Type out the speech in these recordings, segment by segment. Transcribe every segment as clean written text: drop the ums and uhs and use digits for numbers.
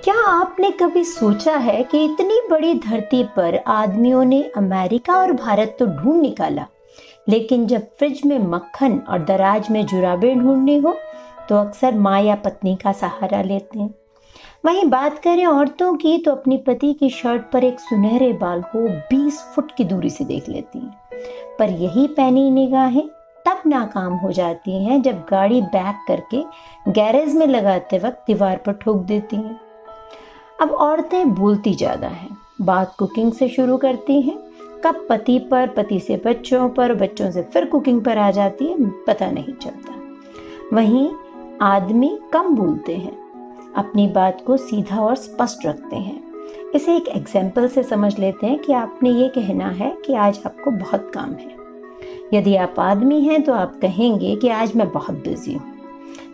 क्या आपने कभी सोचा है कि इतनी बड़ी धरती पर आदमियों ने अमेरिका और भारत तो ढूंढ निकाला, लेकिन जब फ्रिज में मक्खन और दराज में जुराबें ढूंढनी हो तो अक्सर माँ या पत्नी का सहारा लेते हैं। वहीं बात करें औरतों की तो अपनी पति की शर्ट पर एक सुनहरे बाल को 20 फुट की दूरी से देख लेती हैं। पर यही पैनी निगाहें तब नाकाम हो जाती हैं जब गाड़ी बैक करके गैरेज में लगाते वक्त दीवार पर ठोक देती हैं। अब औरतें बोलती ज़्यादा हैं, बात कुकिंग से शुरू करती हैं, कब पति पर, पति से बच्चों पर, बच्चों से फिर कुकिंग पर आ जाती है, पता नहीं चलता। वहीं आदमी कम बोलते हैं, अपनी बात को सीधा और स्पष्ट रखते हैं। इसे एक एग्जाम्पल से समझ लेते हैं कि आपने ये कहना है कि आज आपको बहुत काम है। यदि आप आदमी हैं तो आप कहेंगे कि आज मैं बहुत बिजी हूँ,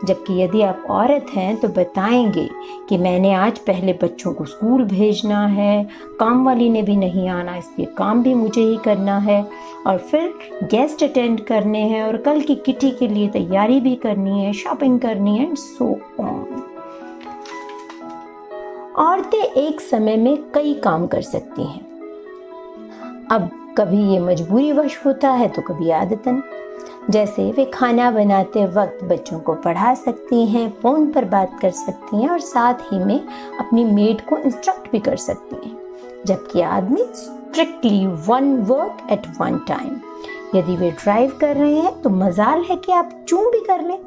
जबकि यदि आप औरत हैं तो बताएंगे कि मैंने आज पहले बच्चों को स्कूल भेजना है, काम वाली ने भी नहीं आना इसलिए काम भी मुझे ही करना है, और फिर गेस्ट अटेंड करने हैं और कल की किटी के लिए तैयारी भी करनी है, शॉपिंग करनी है, सो ऑन। औरतें एक समय में कई काम कर सकती हैं। अब कभी ये मजबूरीवश होता है तो कभी आदतन। जैसे वे खाना बनाते वक्त बच्चों को पढ़ा सकती हैं, फ़ोन पर बात कर सकती हैं और साथ ही में अपनी मेड को इंस्ट्रक्ट भी कर सकती हैं। जबकि आदमी strictly one work at one time. यदि वे ड्राइव कर रहे हैं तो मजाल है कि आप चूं भी कर लें,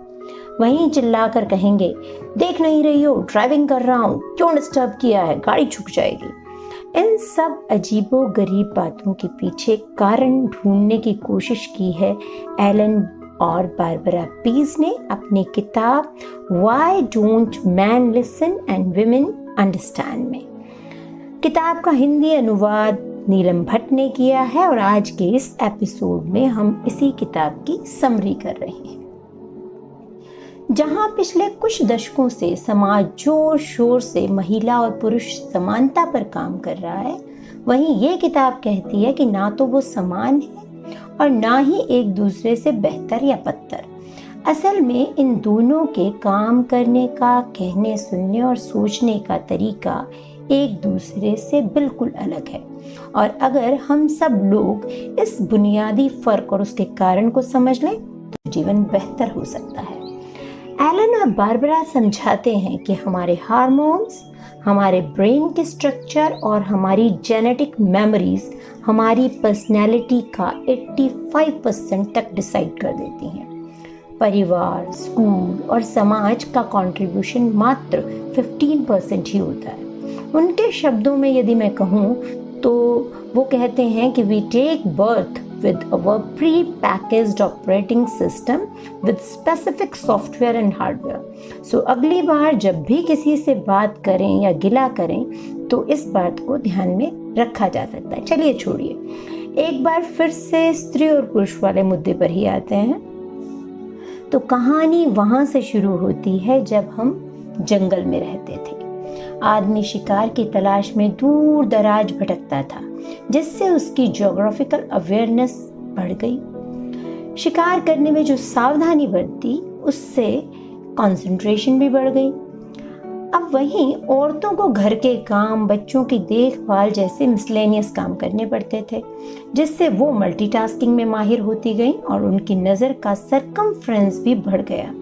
वहीं चिल्लाकर कहेंगे देख नहीं रही हो ड्राइविंग कर रहा हूँ, क्यों डिस्टर्ब किया है, गाड़ी छूट जाएगी। इन सब अजीबो गरीब बातों के पीछे कारण ढूंढने की कोशिश की है एलन और बारबरा पीज ने अपनी किताब Why Don't Men Listen and Women Understand में। किताब का हिंदी अनुवाद नीलम भट्ट ने किया है और आज के इस एपिसोड में हम इसी किताब की समरी कर रहे हैं। जहां पिछले कुछ दशकों से समाज जोर शोर से महिला और पुरुष समानता पर काम कर रहा है, वहीं ये किताब कहती है कि ना तो वो समान है और ना ही एक दूसरे से बेहतर या बदतर। असल में इन दोनों के काम करने का, कहने, सुनने और सोचने का तरीका एक दूसरे से बिल्कुल अलग है। और अगर हम सब लोग इस बुनियादी फर्क और उसके कारण को समझ लें तो जीवन बेहतर हो सकता है। एलन और बारबरा समझाते हैं कि हमारे हार्मोन्स, हमारे ब्रेन के स्ट्रक्चर और हमारी जेनेटिक मेमोरीज हमारी पर्सनैलिटी का 85% तक डिसाइड कर देती हैं। परिवार, स्कूल और समाज का कंट्रीब्यूशन मात्र 15% ही होता है। उनके शब्दों में यदि मैं कहूँ तो वो कहते हैं कि we take birth with our pre-packaged operating system with specific software and hardware. So अगली बार जब भी किसी से बात करें या गिला करें तो इस बात को ध्यान में रखा जा सकता है। चलिए छोड़िए, एक बार फिर से स्त्री और पुरुष वाले मुद्दे पर ही आते हैं। तो कहानी वहां से शुरू होती है जब हम जंगल में रहते थे। आदमी शिकार की तलाश में दूर दराज भटकता था, जिससे उसकी ज्योग्राफिकल अवेयरनेस बढ़ गई। शिकार करने में जो सावधानी बरती उससे कंसंट्रेशन भी बढ़ गई। अब वहीं औरतों को घर के काम, बच्चों की देखभाल जैसे मिसलेनियस काम करने पड़ते थे, जिससे वो मल्टीटास्किंग में माहिर होती गई और उनकी नज़र का सरकमफ्रेंस भी बढ़ गया।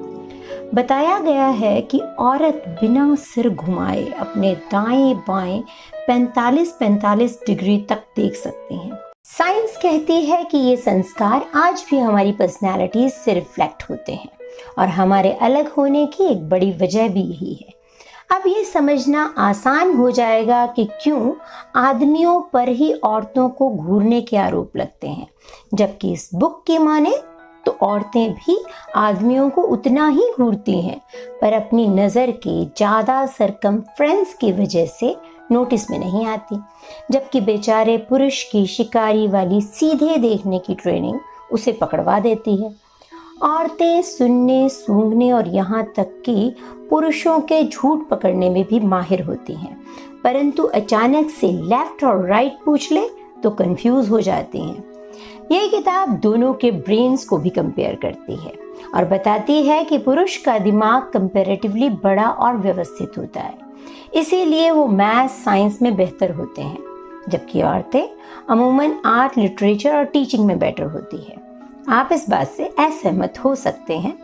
बताया गया है कि औरत बिना सिर घुमाए अपने दाएं बाएं 45-45 डिग्री तक देख सकती हैं। साइंस कहती है कि ये संस्कार आज भी हमारी पर्सनैलिटी से रिफ्लेक्ट होते हैं और हमारे अलग होने की एक बड़ी वजह भी यही है। अब ये समझना आसान हो जाएगा कि क्यों आदमियों पर ही औरतों को घूरने के आरोप लगते हैं, जबकि इस बुक की माने तो औरतें भी आदमियों को उतना ही घूरती हैं, पर अपनी नज़र के ज़्यादा सरकमफ्रेंस की वजह से नोटिस में नहीं आती। जबकि बेचारे पुरुष की शिकारी वाली सीधे देखने की ट्रेनिंग उसे पकड़वा देती है। औरतें सुनने, सूंघने और यहाँ तक कि पुरुषों के झूठ पकड़ने में भी माहिर होती हैं, परंतु अचानक से लेफ्ट और राइट पूछ ले तो कंफ्यूज हो जाती हैं। ये किताब दोनों के ब्रेन्स को भी कंपेयर करती है और बताती है कि पुरुष का दिमाग कंपैरेटिवली बड़ा और व्यवस्थित होता है, इसीलिए वो मैथ साइंस में बेहतर होते हैं, जबकि औरतें अमूमन आर्ट, लिटरेचर और टीचिंग में बेटर होती है। आप इस बात से असहमत हो सकते हैं,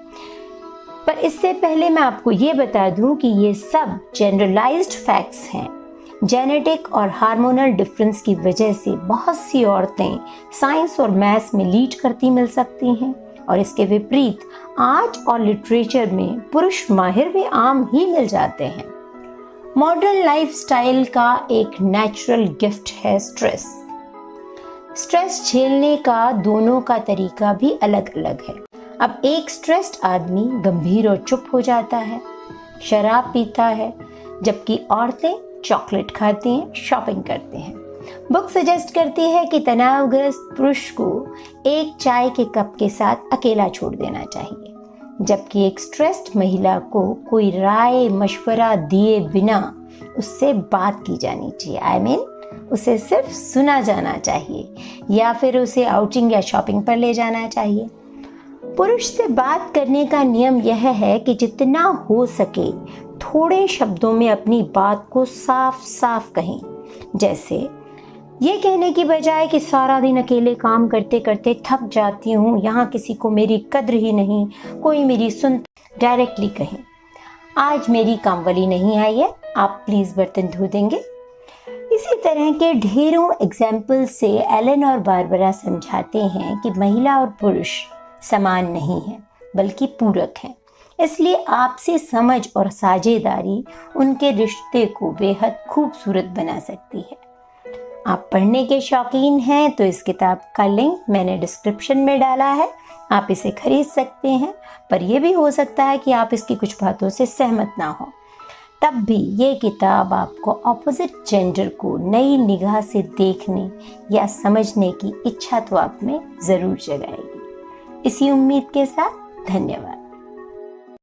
पर इससे पहले मैं आपको ये बता दूं कि ये सब जनरलाइज्ड फैक्ट्स हैं। जेनेटिक और हार्मोनल डिफरेंस की वजह से बहुत सी औरतें साइंस और मैथ्स में लीड करती मिल सकती हैं, और इसके विपरीत आर्ट और लिटरेचर में पुरुष माहिर भी आम ही मिल जाते हैं। मॉडर्न लाइफस्टाइल का एक नेचुरल गिफ्ट है स्ट्रेस। स्ट्रेस झेलने का दोनों का तरीका भी अलग अलग है। अब एक स्ट्रेस्ड आदमी गंभीर और चुप हो जाता है, शराब पीता है, जबकि औरतें चॉकलेट खाती हैं, शॉपिंग करते हैं। बुक सजेस्ट करती है कि तनावग्रस्त पुरुष को एक चाय के कप के साथ अकेला छोड़ देना चाहिए, जबकि एक स्ट्रेस्ड महिला को कोई राय मशवरा दिए बिना उससे बात की जानी चाहिए। उसे सिर्फ सुना जाना चाहिए, या फिर उसे आउटिंग या शॉपिंग पर ले जाना चाहिए। पुरुष से बात करने का नियम यह है कि जितना हो सके थोड़े शब्दों में अपनी बात को साफ साफ कहें। जैसे ये कहने की बजाय कि सारा दिन अकेले काम करते करते थक जाती हूँ, यहाँ किसी को मेरी कद्र ही नहीं, कोई मेरी सुन। डायरेक्टली कहें, आज मेरी कामवाली नहीं आई है, आप प्लीज़ बर्तन धो देंगे। इसी तरह के ढेरों एग्जाम्पल से एलन और बारबरा समझाते हैं कि महिला और पुरुष समान नहीं है, बल्कि पूरक हैं। इसलिए आपसी समझ और साझेदारी उनके रिश्ते को बेहद खूबसूरत बना सकती है। आप पढ़ने के शौकीन हैं तो इस किताब का लिंक मैंने डिस्क्रिप्शन में डाला है, आप इसे खरीद सकते हैं। पर यह भी हो सकता है कि आप इसकी कुछ बातों से सहमत ना हो, तब भी ये किताब आपको ऑपोजिट जेंडर को नई निगाह से देखने या समझने की इच्छा तो आप में ज़रूर जगाएगी। इसी उम्मीद के साथ धन्यवाद।